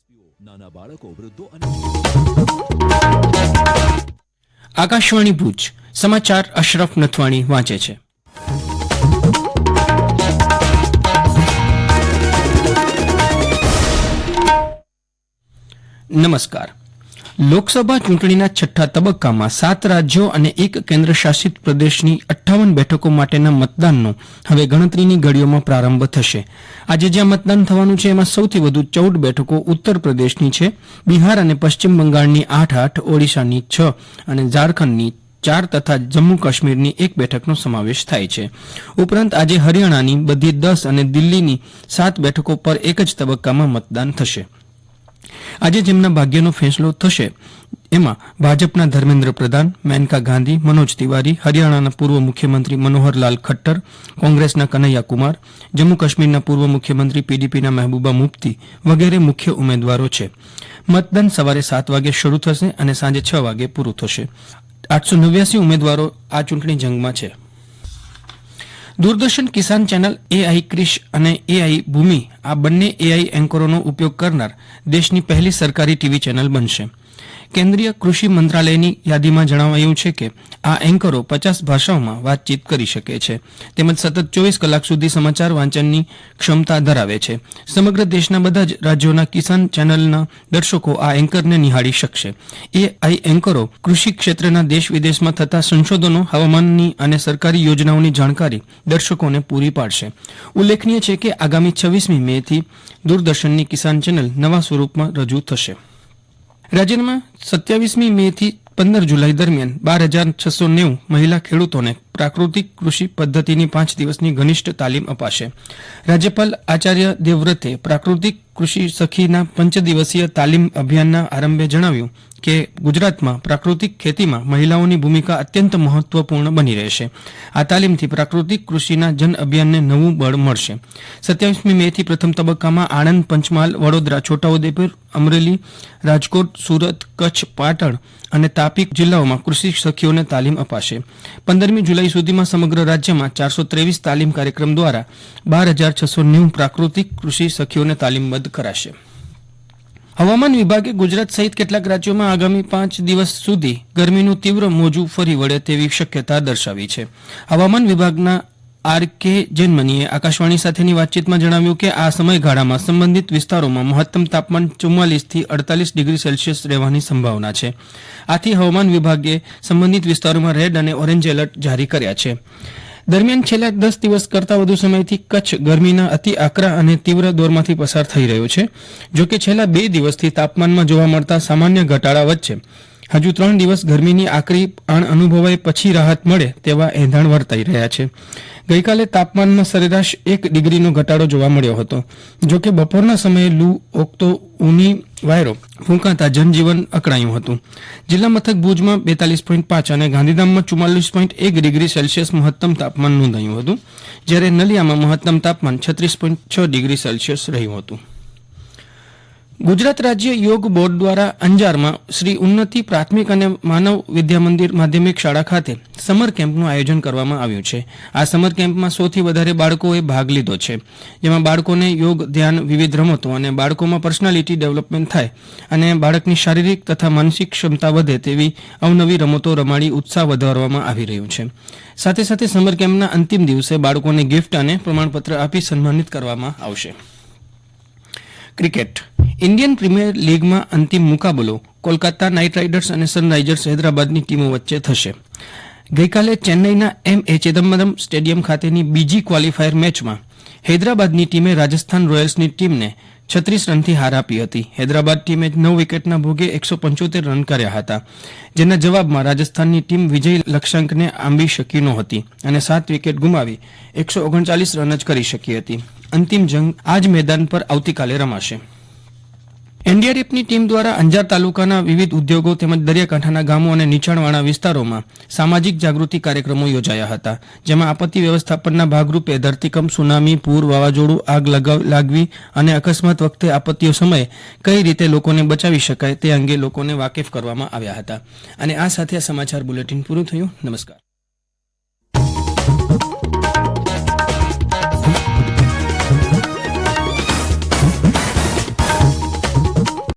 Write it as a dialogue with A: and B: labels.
A: નાના બાળકો વૃદ્ધો અને
B: આકાશવાણી ભુજ સમાચાર અશરફ નથવાણી વાંચે છે. નમસ્કાર. લોકસભા ચૂંટણીના છઠ્ઠા તબક્કામાં 7 રાજ્યો અને 1 કેન્દ્રશાસિત પ્રદેશની 58 બેઠકો માટેના મતદાનનો હવે ગણતરીની ઘડીઓમાં પ્રારંભ થશે. આજે જ્યાં મતદાન થવાનું છે એમાં સૌથી વધુ 14 બેઠકો ઉત્તર પ્રદેશની છે, બિહાર અને પશ્ચિમ બંગાળની 8, ઓડિશાની 6 અને ઝારખંડની 4 તથા જમ્મુ કાશ્મીરની 1 બેઠકનો સમાવેશ થાય છે. ઉપરાંત આજે હરિયાણાની બધી 10 અને દિલ્હીની 7 બેઠકો પર એક જ તબક્કામાં મતદાન થશે. આજે જેમના ભાગ્યનો ફેંસલો થશે એમાં ભાજપના ધર્મેન્દ્ર પ્રધાન, મેનકા ગાંધી, મનોજ તિવારી, હરિયાણાના પૂર્વ મુખ્યમંત્રી મનોહરલાલ ખટ્ટર, કોંગ્રેસના કનૈયા કુમાર, જમ્મુ કાશ્મીરના પૂર્વ મુખ્યમંત્રી પીડીપીના મહેબૂબા મુફ્તી વગેરે મુખ્ય ઉમેદવારો છે. મતદાન સવારે 7 વાગે શરૂ થશે અને સાંજે 6 વાગે પૂરું થશે. 889 ઉમેદવારો આ ચૂંટણી જંગમાં છે. દૂરદર્શન કિસાન ચેનલ એઆઈ ક્રિશ અને એઆઈ ભૂમિ આ બંને એઆઈ એન્કરોનો ઉપયોગ કરનાર દેશની પહેલી સરકારી ટીવી ચેનલ બનશે. કેન્દ્રીય કૃષિ મંત્રાલયની યાદીમાં જણાવાયું છે કે આ એન્કરો 50 ભાષાઓમાં વાતચીત કરી શકે છે તેમજ સતત 24 કલાક સુધી સમાચાર વાંચનની ક્ષમતા ધરાવે છે. સમગ્ર દેશના બધા જ રાજ્યોના કિસાન ચેનલના દર્શકો આ એન્કરને નિહાળી શકશે. એઆઈ એન્કરો કૃષિ ક્ષેત્રના દેશ વિદેશમાં થતા સંશોધનો, હવામાનની અને સરકારી યોજનાઓની જાણકારી દર્શકોને પૂરી પાડશે. ઉલ્લેખનીય છે કે આગામી 26મી મેથી દૂરદર્શનની કિસાન ચેનલ નવા સ્વરૂપમાં રજૂ થશે. રાજ્યમાં 27મી મેથી 15 જુલાઈ દરમિયાન 12,690 મહિલા ખેડૂતોને પ્રાકૃતિક કૃષિ પદ્ધતિની 5 દિવસની ઘનિષ્ઠ તાલીમ અપાશે. રાજ્યપાલ આચાર્ય દેવવ્રતે પ્રાકૃતિક કૃષિ સખીના 5 દિવસીય તાલીમ અભિયાનના આરંભે જણાવ્યું કે ગુજરાતમાં પ્રાકૃતિક ખેતીમાં મહિલાઓની ભૂમિકા અત્યંત મહત્વપૂર્ણ બની રહેશે. આ તાલીમથી પ્રાકૃતિક કૃષિના જન અભિયાનને નવું બળ મળશે. 27મી મેથી પ્રથમ તબક્કામાં આણંદ, પંચમહાલ, વડોદરા, છોટાઉદેપુર, અમરેલી, રાજકોટ, સુરત, કચ્છ, પાટણ અને તાપી જિલ્લાઓમાં કૃષિ સખીઓને તાલીમ અપાશે. 15મી જુલાઈ સુધીમાં સમગ્ર રાજ્યમાં 423 તાલીમ કાર્યક્રમ દ્વારા 12,690 પ્રાકૃતિક કૃષિ સખીઓને તાલીમબદ્ધ કરાશે. હવામાન વિભાગે ગુજરાત સહિત કેટલાક રાજ્યોમાં આગામી 5 દિવસ સુધી ગરમીનું તીવ્ર મોજું ફરી વળે તેવી શક્યતા દર્શાવી છે. હવામાન વિભાગના આર.કે. જૈનમનીએ આકાશવાણી સાથેની વાતચીતમાં જણાવ્યું કે આ સમયગાળામાં સંબંધિત વિસ્તારોમાં મહત્તમ તાપમાન 44 થી 48 ડિગ્રી સેલ્સિયસ રહેવાની સંભાવના છે. આથી હવામાન વિભાગે સંબંધિત વિસ્તારોમાં રેડ અને ઓરેન્જ એલર્ટ જારી કર્યા છે. દરમિયાન છેલ્લા 10 દિવસ કરતાં વધુ સમયથી કચ્છ ગરમીના અતિ આકરા અને તીવ્ર દોરમાંથી પસાર થઈ રહ્યો છે. જોકે છેલ્લા 2 દિવસથી તાપમાનમાં જોવા મળતા સામાન્ય ઘટાડા વચ્ચે હજુ 3 દિવસ ગરમીની આકરી આણ અનુભવાય પછી રાહત મળે તેવા એંધાણ વર્તાઈ રહ્યા છે. ગઈકાલે તાપમાનમાં સરેરાશ 1 ડિગ્રીનો ઘટાડો જોવા મળ્યો હતો. જોકે બપોરના સમયે લૂ ઓકતો ઊની વાયરો ફૂંકાતા જનજીવન અકળાયું હતું. જિલ્લા મથક ભુજમાં 42.5 અને ગાંધીધામમાં 44.1 ડિગ્રી સેલ્સિયસ મહત્તમ તાપમાન નોંધાયું હતું, જ્યારે નલિયામાં મહત્તમ તાપમાન 36.6 ડિગ્રી સેલ્સિયસ રહ્યું હતું. ગુજરાત રાજ્ય યોગ બોર્ડ દ્વારા અંજારમાં શ્રી ઉન્નતિ પ્રાથમિક અને માનવ વિદ્યા મંદિર માધ્યમિક શાળા ખાતે સમર કેમ્પનું આયોજન કરવામાં આવ્યું છે. આ સમર કેમ્પમાં 100થી વધારે બાળકોએ ભાગ લીધો છે, જેમાં બાળકોને યોગ, ધ્યાન, વિવિધ રમતો અને બાળકોમાં પર્સનાલિટી ડેવલપમેન્ટ થાય અને બાળકની શારીરિક તથા માનસિક ક્ષમતા વધે તેવી અવનવી રમતો રમાડી ઉત્સાહ વધારવામાં આવી રહ્યું છે. સાથે સાથે સમર કેમ્પના અંતિમ દિવસે બાળકોને ગિફ્ટ અને પ્રમાણપત્ર આપી સન્માનિત કરવામાં આવશે. ક્રિકેટ. ઇન્ડિયન પ્રીમિયર લીગમાં અંતિમ મુકાબલો કોલકાતા નાઇટ રાઇડર્સ અને સનરાઇઝર્સ હૈદરાબાદની ટીમો વચ્ચે થશે. ગઈકાલે ચેન્નઈના એમ.એ. ચિદમ્બરમ સ્ટેડિયમ ખાતેની બીજી ક્વોલિફાયર મેચમાં હૈદરાબાદની ટીમે રાજસ્થાન રોયલ્સની ટીમને 36 રનથી હાર આપી હતી. હૈદરાબાદ ટીમે 9 વિકેટના ભોગે 175 રન કર્યા હતા, જેના જવાબમાં રાજસ્થાનની ટીમ વિજય લક્ષ્યાંકને આંબી શકી નહોતી અને 7 વિકેટ ગુમાવી 139 રન જ કરી શકી હતી. અંતિમ જંગ આ જ મેદાન પર આવતીકાલે રમાશે. એનડીઆરએફની ટીમ દ્વારા અંજાર તાલુકાના વિવિધ ઉદ્યોગો તેમજ દરિયાકાંઠાના ગામો અને નીચાણવાળા વિસ્તારોમાં સામાજિક જાગૃતિ કાર્યક્રમો યોજાયા હતા, જેમાં આપત્તિ વ્યવસ્થાપનના ભાગરૂપે ધરતીકંપ, સુનામી, પૂર, વાવાઝોડું, આગ લાગવી અને અકસ્માત વખતે આપત્તિઓ સમયે કઈ રીતે લોકોને બચાવી શકાય તે અંગે લોકોને વાકેફ કરવામાં આવ્યા હતા. અને આ સાથે આ સમાચાર બુલેટિન પૂરું થયું. નમસ્કાર.